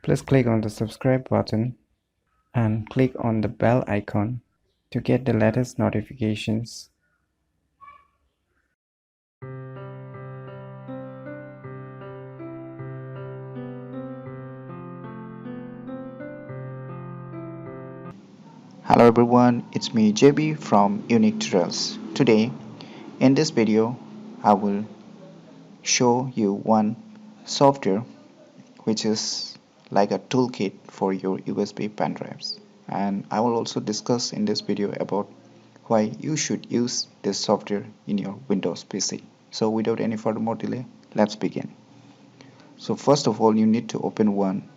Please click on the subscribe button and click on the bell icon to get the latest notifications. Hello everyone, it's me JB from Unique Tutorials. Today, in this video, I will show you one software which is like a toolkit for your USB pen drives. And I will also discuss in this video about why you should use this software in your Windows PC. So without any further more delay, let's begin. So first of all, you need to open one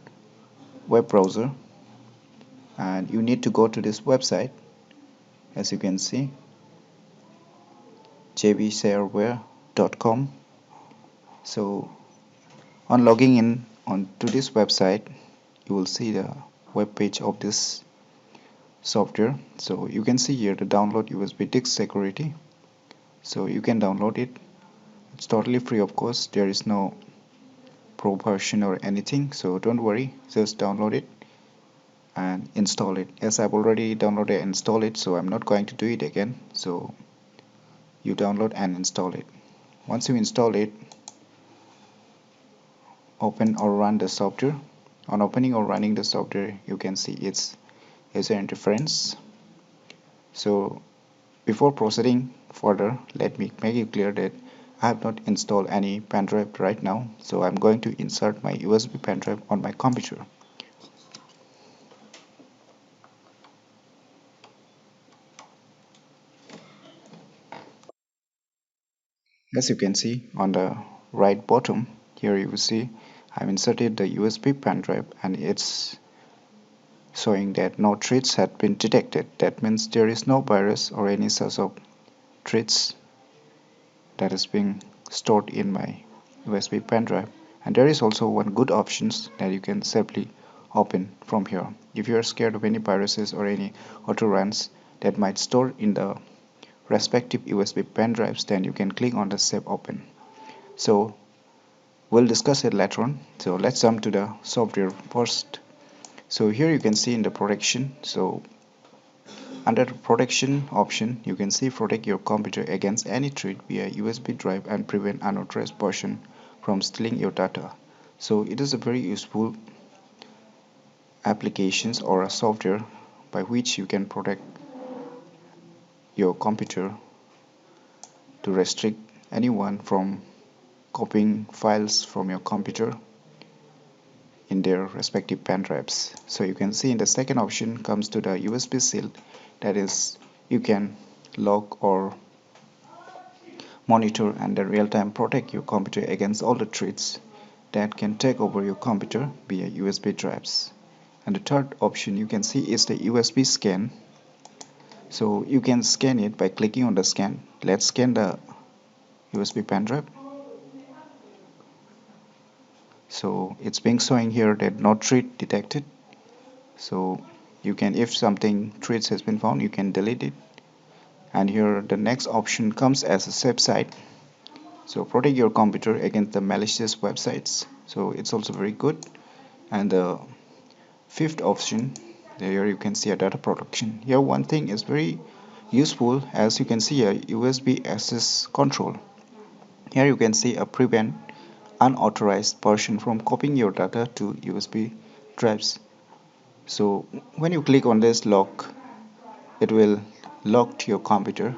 web browser and you need to go to this website. As you can see, jbshareware.com. So on logging in onto this website, you will see the web page of this software. So you can see here the download USB disk security. So you can download it. It's totally free, of course. There is no pro version or anything, so don't worry, just download it and install it. As I've already downloaded and installed it, so I'm not going to do it again. So you download and install it. Once you install it, open or run the software. On opening or running the software, you can see its user interface. So before proceeding further, let me make it clear that I have not installed any pen drive right now, so I'm going to insert my USB pen drive on my computer. As you can see on the right bottom, here you will see I've inserted the USB pen drive and it's showing that no threats had been detected. That means there is no virus or any source of threats that is being stored in my USB pen drive. And there is also one good options that you can safely open from here. If you are scared of any viruses or any auto runs that might store in the respective USB pen drives, then you can click on the Save Open. So we'll discuss it later on. So let's jump to the software first. So here you can see in the protection. So under the protection option, you can see protect your computer against any threat via USB drive and prevent unauthorized person from stealing your data. So it is a very useful applications or a software by which you can protect your computer to restrict anyone from copying files from your computer in their respective pen drives. So you can see in the second option comes to the USB seal, that is you can log or monitor and in real time protect your computer against all the threats that can take over your computer via USB drives. And the third option you can see is the USB scan. So you can scan it by clicking on the scan. Let's scan the USB pen drive. So it's being showing here that no threat detected. So you can, if something threats has been found, you can delete it. And here the next option comes as a safe side. So protect your computer against the malicious websites. So it's also very good. And the fifth option, there you can see a data protection. Here one thing is very useful, as you can see a USB access control. Here you can see a prevent unauthorized person from copying your data to USB drives. So when you click on this lock, it will lock to your computer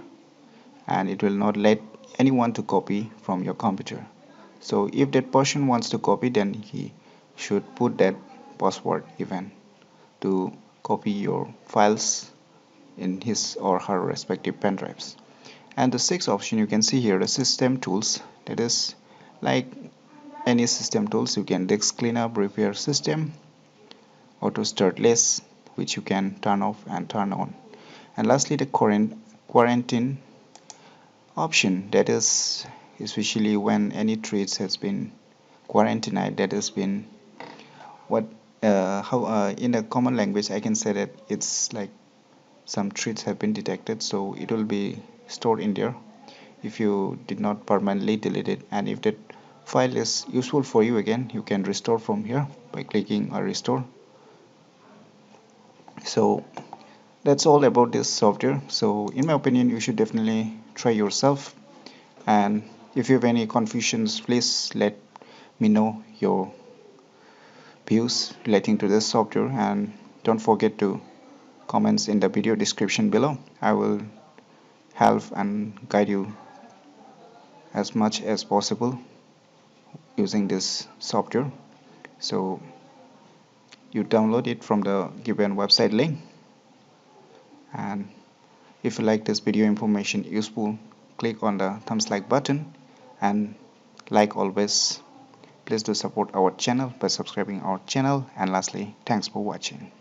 and it will not let anyone to copy from your computer. So if that person wants to copy, then he should put that password even to copy your files in his or her respective pen drives. And the sixth option you can see here, the system tools, that is like any system tools. You can disk cleanup, repair system, auto start less, which you can turn off and turn on. And lastly, the quarantine option, that is especially when any threats has been quarantined, that has been what how in a common language I can say that it's like some threats have been detected, so it will be stored in there if you did not permanently delete it. And if that file is useful for you, again you can restore from here by clicking restore. So that's all about this software. So in my opinion, you should definitely try yourself, and if you have any confusions, please let me know your views relating to this software, and don't forget to comments in the video description below. I will help and guide you as much as possible using this software. So you download it from the given website link, and if you like this video information useful, click on the thumbs like button, and like always, please do support our channel by subscribing our channel, and lastly, thanks for watching.